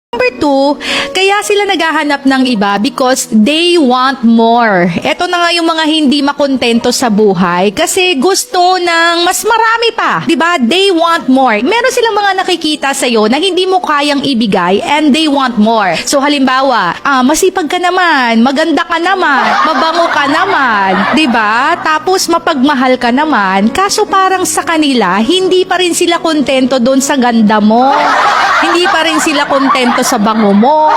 Number two, kaya sila naghahanap ng iba because they want more. Ito na nga yung mga hindi makontento sa buhay kasi gusto ng mas marami pa. Diba? They want more. Meron silang mga nakikita sa'yo na hindi mo kayang ibigay and they want more. So halimbawa, masipag ka naman, maganda ka naman, mabango ka naman, diba? Tapos mapagmahal ka naman, kaso parang sa kanila, hindi pa rin sila kontento doon sa ganda mo. Hindi pa rin sila kontento sa bango mo.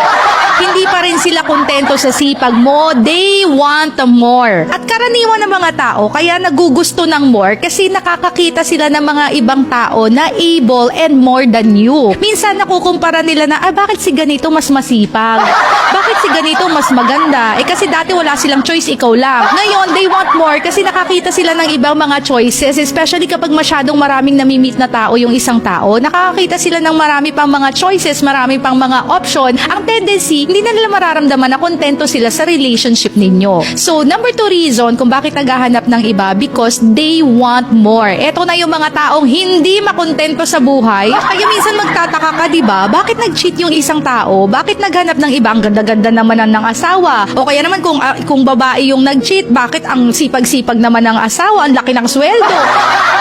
Hindi pa rin sila kontento sa sipag mo. They want more. At karaniwan ng mga tao, kaya nagugusto ng more kasi nakakakita sila ng mga ibang tao na able and more than you. Minsan nakukumpara nila na, bakit si ganito mas masipag? Bakit si ganito mas maganda? Kasi dati wala silang choice, ikaw lang. Ngayon, they want more kasi nakakita sila ng ibang mga choices, especially kapag masyadong maraming namimit na tao yung isang tao. Nakakakita sila ng marami pang mga choices, marami pang mga option. Ang tendency, hindi na nila mararamdaman na kontento sila sa relationship ninyo. So, number 2 reason kung bakit naghahanap ng iba, because they want more. Ito na yung mga taong hindi makontento sa buhay. Kaya minsan magtataka ka, diba? Bakit nag-cheat yung isang tao? Bakit naghanap ng iba? Ang ganda-ganda naman ng asawa. O kaya naman kung babae yung nag-cheat, bakit ang sipag-sipag naman ng asawa? Ang laki ng sweldo.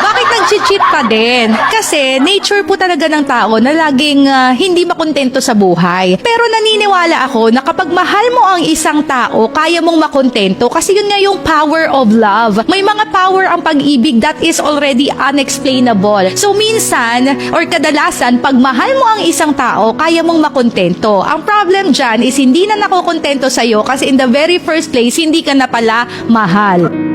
Bakit nag-cheat pa din? Kasi nature po talaga ng tao na laging hindi makontento sa buhay. Pero naniniwala ako na kapag mahal mo ang isang tao, kaya mong makontento kasi yun nga yung power of love. May mga power ang pag-ibig that is already unexplainable. So minsan, or kadalasan, pag mahal mo ang isang tao, kaya mong makontento. Ang problem dyan is hindi na nakokontento sa'yo kasi in the very first place, hindi ka na pala mahal.